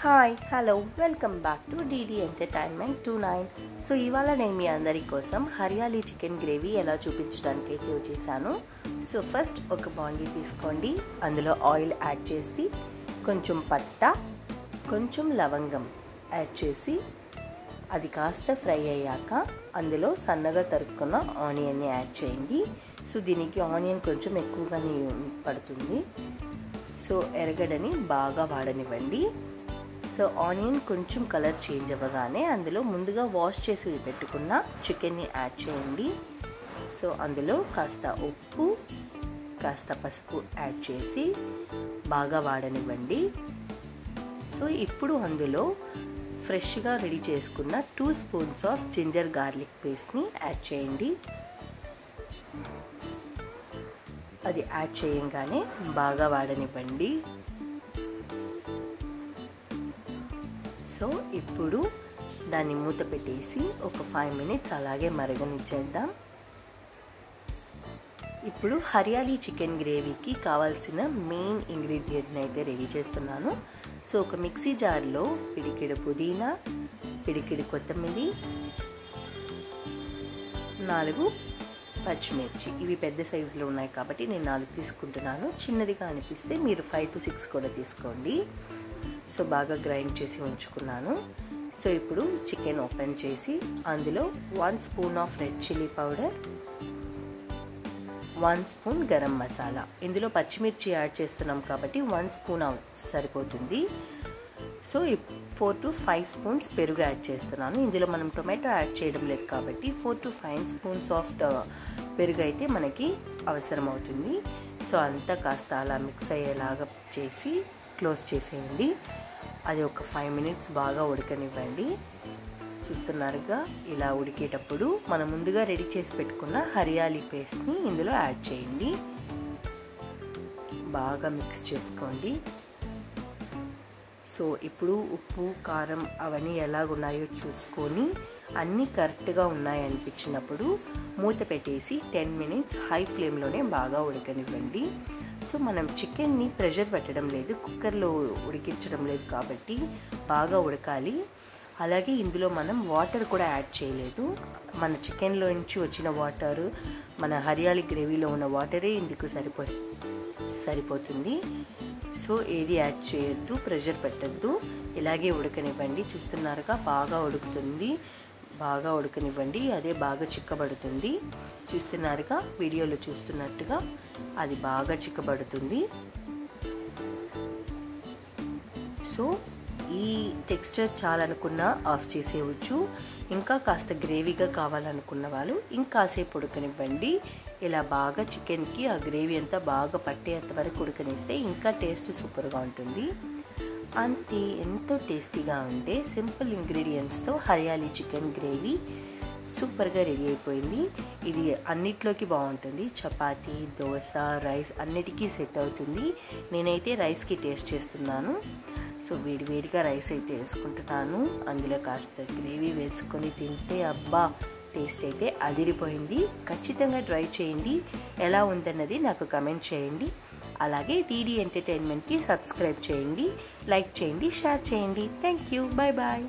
Hi hello welcome back to DD entertainment 29. So ఇవాళ నేను మీ అందరి కోసం హరియాలీ చికెన్ గ్రేవీ ఎలా చూపించడానికి అయితే వచ్చేసాను. సో ఫస్ట్ ఒక బాండీ తీసుకోండి, అందులో ఆయిల్ యాడ్ చేసి కొంచెం పట్ట కొంచెం లవంగం యాడ్ చేసి అది కాస్త ఫ్రై అయ్యాక అందులో సన్నగా తరుక్కున్న ఆనియన్ని యాడ్ చేయండి. సో దీనికి ఆనియన్ కొంచెం ఎక్కువగానే పడుతుంది. సో ఎర్రగడ్డని బాగా వాడనివ్వండి. సో ఆనియన్ కొంచెం కలర్ చేంజ్ అవ్వగానే అందులో ముందుగా వాష్ చేసి పెట్టుకున్న చికెన్ని యాడ్ చేయండి. సో అందులో కాస్త ఉప్పు కాస్త పసుపు యాడ్ చేసి బాగా వాడనివ్వండి. సో ఇప్పుడు అందులో ఫ్రెష్గా రెడీ చేసుకున్న 2 స్పూన్స్ ఆఫ్ జింజర్ గార్లిక్ పేస్ట్ని యాడ్ చేయండి. అది యాడ్ చేయంగానే బాగా వాడనివ్వండి. సో ఇప్పుడు దాన్ని మూత పెట్టేసి ఒక 5 మినిట్స్ అలాగే మరగనిచ్చేద్దాం. ఇప్పుడు హరియాలీ చికెన్ గ్రేవీకి కావాల్సిన మెయిన్ ఇంగ్రీడియంట్ని అయితే రెడీ చేస్తున్నాను. సో ఒక మిక్సీ జార్లో పిడికెడు పుదీనా, పిడికెడు కొత్తిమీర, 4 పచ్చిమిర్చి, ఇవి పెద్ద సైజులో ఉన్నాయి కాబట్టి నేను 4 తీసుకుంటున్నాను. చిన్నదిగా అనిపిస్తే మీరు 5 to 6 కూడా తీసుకోండి. సో బాగా గ్రైండ్ చేసి ఉంచుకున్నాను. సో ఇప్పుడు చికెన్ ఓపెన్ చేసి అందులో 1 spoon of red chilli powder, 1 spoon garam masala, ఇందులో పచ్చిమిర్చి యాడ్ చేస్తున్నాం కాబట్టి 1 స్పూన్ సరిపోతుంది. సో 4 to 5 స్పూన్స్ పెరుగు యాడ్ చేస్తున్నాను. ఇందులో మనం టొమాటో యాడ్ చేయడం లేదు కాబట్టి 4 to 5 స్పూన్స్ ఆఫ్ పెరుగు అయితే మనకి అవసరం అవుతుంది. సో అంతా కాస్త అలా మిక్స్ అయ్యేలాగా చేసి క్లోజ్ చేసేయండి. అది ఒక 5 మినిట్స్ బాగా ఉడకనివ్వండి. చూస్తున్నారుగా, ఇలా ఉడికేటప్పుడు మనం ముందుగా రెడీ చేసి పెట్టుకున్న హరియాలీ పేస్ట్ని ఇందులో యాడ్ చేయండి. బాగా మిక్స్ చేసుకోండి. సో ఇప్పుడు ఉప్పు కారం అవన్నీ ఎలాగున్నాయో చూసుకొని అన్నీ కరెక్ట్గా ఉన్నాయనిపించినప్పుడు మూత పెట్టేసి 10 మినిట్స్ హై ఫ్లేమ్లోనే బాగా ఉడకనివ్వండి. సో మనం చికెన్ని ప్రెషర్ పెట్టడం లేదు, కుక్కర్లో ఉడికించడం లేదు కాబట్టి బాగా ఉడకాలి. అలాగే ఇందులో మనం వాటర్ కూడా యాడ్ చేయలేదు. మన చికెన్లో నుంచి వచ్చిన వాటర్, మన హరియాలీ గ్రేవీలో ఉన్న వాటరే ఇందుకు సరిపోతుంది. సో ఏది యాడ్ చేయొద్దు, ప్రెషర్ పెట్టద్దు, ఇలాగే ఉడకనివ్వండి. చూస్తున్నారుగా బాగా ఉడుకుతుంది, బాగా ఉడకనివ్వండి. అదే బాగా చిక్కబడుతుంది. చూస్తున్నారుగా, వీడియోలో చూస్తున్నట్టుగా అది బాగా చిక్కబడుతుంది. సో ఈ టెక్స్చర్ చాలనుకున్నా ఆఫ్ చేసేయచ్చు. ఇంకా కాస్త గ్రేవీగా కావాలనుకున్న వాళ్ళు ఇంకాసేపు ఉడకనివ్వండి. ఇలా బాగా చికెన్కి ఆ గ్రేవీ అంతా బాగా పట్టేంత వరకు ఉడకనిస్తే ఇంకా టేస్ట్ సూపర్గా ఉంటుంది. అంతే, ఎంతో టేస్టీగా ఉండే సింపుల్ ఇంగ్రీడియంట్స్తో హరియాలీ చికెన్ గ్రేవీ సూపర్గా రెడీ అయిపోయింది. ఇది అన్నిట్లోకి బాగుంటుంది. చపాతీ, దోశ, రైస్ అన్నిటికీ సెట్ అవుతుంది. నేనైతే రైస్కి టేస్ట్ చేస్తున్నాను. సో వేడివేడిగా రైస్ అయితే వేసుకుంటున్నాను. అందులో కాస్త గ్రేవీ వేసుకొని తింటే అబ్బా, టేస్ట్ అయితే అదిరిపోయింది. ఖచ్చితంగా ట్రై చేయండి. ఎలా ఉందన్నది నాకు కమెంట్ చేయండి. అలాగే డీడీ ఎంటర్టైన్మెంట్కి సబ్స్క్రైబ్ చేయండి, లైక్ చేయండి, షేర్ చేయండి. Thank you, bye bye.